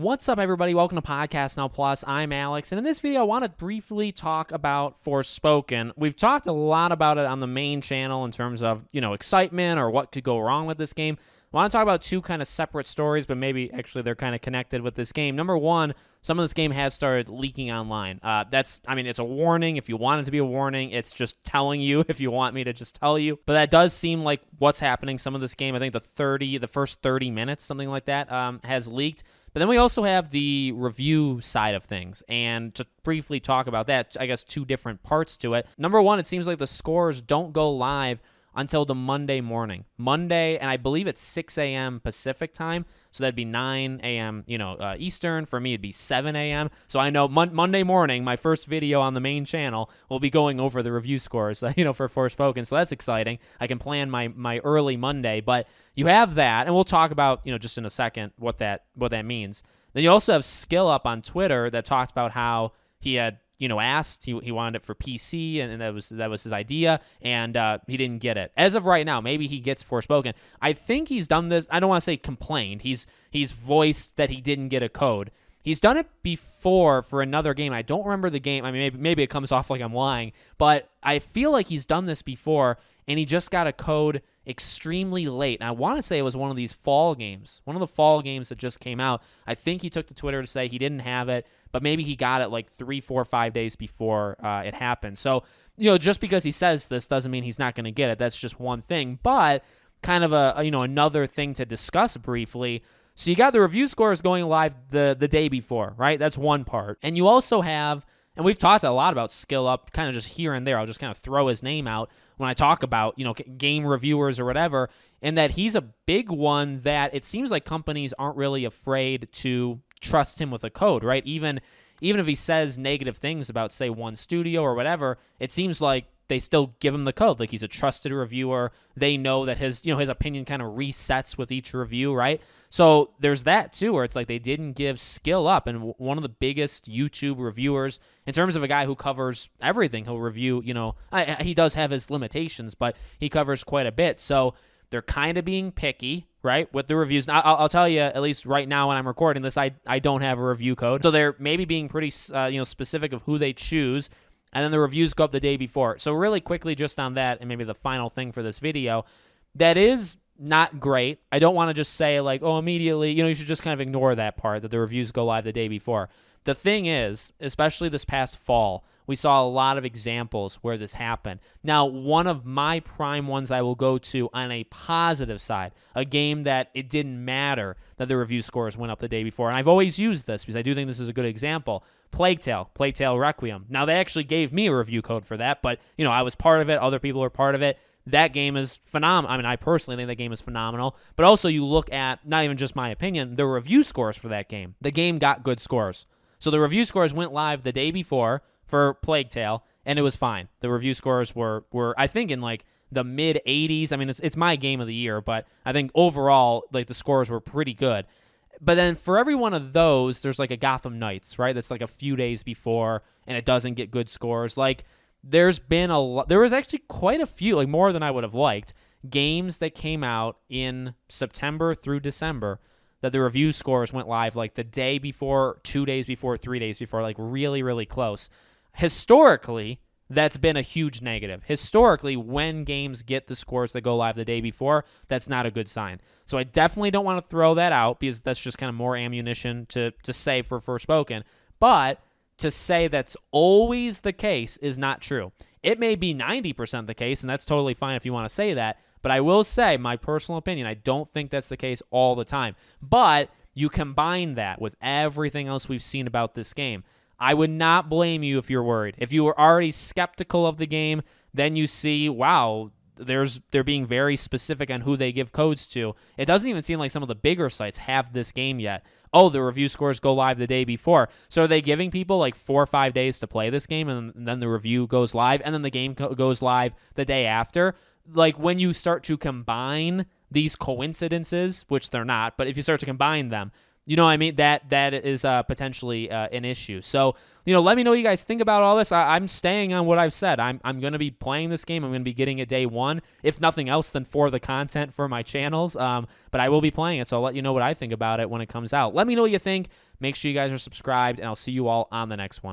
What's up, everybody? Welcome to Podcast Now Plus. I'm Alex, and in this video, I want to briefly talk about Forspoken. We've talked a lot about it on the main channel in terms of, excitement or what could go wrong with this game. I want to talk about two kind of separate stories, but maybe actually they're kind of connected with this game. Number one, some of this game has started leaking online. It's a warning. If you want it to be a warning, it's just telling you if you want me to just tell you. But that does seem like what's happening. Some of this game, I think the first 30 minutes, something like that, has leaked. But then we also have the review side of things. And to briefly talk about that, I guess two different parts to it. Number one, it seems like the scores don't go live until the Monday morning. Monday, and I believe it's 6 a.m. Pacific time. So that'd be 9 a.m., Eastern. For me, it'd be 7 a.m. So I know Monday morning, my first video on the main channel will be going over the review scores, for Forspoken. So that's exciting. I can plan my early Monday. But you have that, and we'll talk about, just in a second what that means. Then you also have Skill Up on Twitter that talked about how he had asked. He wanted it for PC, and that was his idea, and he didn't get it. As of right now, maybe he gets Forspoken. I think he's done this. I don't want to say complained. He's voiced that he didn't get a code. He's done it before for another game. I don't remember the game. I mean, maybe it comes off like I'm lying, but I feel like he's done this before, and he just got a code extremely late. And I want to say it was one of these fall games, one of the fall games that just came out. I think he took to Twitter to say he didn't have it, but maybe he got it like 3, 4, 5 days before it happened. So, just because he says this doesn't mean he's not going to get it. That's just one thing, but kind of another thing to discuss briefly. So you got the review scores going live the day before, right? That's one part. And you also have, and we've talked a lot about Skill Up kind of just here and there. I'll just kind of throw his name out when I talk about, game reviewers or whatever, and that he's a big one that it seems like companies aren't really afraid to trust him with a code, right? Even if he says negative things about, say, one studio or whatever, it seems like they still give him the code. Like, he's a trusted reviewer. They know that his opinion kind of resets with each review, right? So there's that too, where it's like they didn't give Skill Up, and one of the biggest YouTube reviewers in terms of a guy who covers everything. He'll review, he does have his limitations, but he covers quite a bit. So they're kind of being picky, right, with the reviews. Now, I'll tell you, at least right now when I'm recording this, I don't have a review code. So they're maybe being pretty, specific of who they choose. And then the reviews go up the day before. So really quickly just on that, and maybe the final thing for this video, that is not great. I don't want to just say like, oh, immediately, you should just kind of ignore that part, that the reviews go live the day before. The thing is, especially this past fall, we saw a lot of examples where this happened. Now, one of my prime ones I will go to on a positive side, a game that it didn't matter that the review scores went up the day before. And I've always used this because I do think this is a good example. Plague Tale Requiem. Now, they actually gave me a review code for that, but, I was part of it. Other people were part of it. That game is phenomenal. I mean, I personally think that game is phenomenal. But also, you look at, not even just my opinion, the review scores for that game. The game got good scores. So the review scores went live the day before for Plague Tale, and it was fine. The review scores were I think, in like the mid 80s. I mean, it's my game of the year, but I think overall, like, the scores were pretty good. But then for every one of those, there's like a Gotham Knights, right? That's like a few days before, and it doesn't get good scores. Like, there was actually quite a few, like more than I would have liked, games that came out in September through December that the review scores went live like the day before, 2 days before, 3 days before, like really, really close. Historically, that's been a huge negative. Historically, when games get the scores that go live the day before, that's not a good sign. So I definitely don't want to throw that out because that's just kind of more ammunition to say for Forspoken. But to say that's always the case is not true. It may be 90% the case, and that's totally fine if you want to say that. But I will say, my personal opinion, I don't think that's the case all the time. But you combine that with everything else we've seen about this game. I would not blame you if you're worried. If you were already skeptical of the game, then you see, wow, they're being very specific on who they give codes to. It doesn't even seem like some of the bigger sites have this game yet. Oh, the review scores go live the day before. So are they giving people like 4 or 5 days to play this game, and then the review goes live, and then the game goes live the day after? Like, when you start to combine these coincidences, which they're not, but if you start to combine them, you know what I mean? That is potentially an issue. So, let me know what you guys think about all this. I'm staying on what I've said. I'm going to be playing this game. I'm going to be getting it day one, if nothing else than for the content for my channels. But I will be playing it, so I'll let you know what I think about it when it comes out. Let me know what you think. Make sure you guys are subscribed, and I'll see you all on the next one.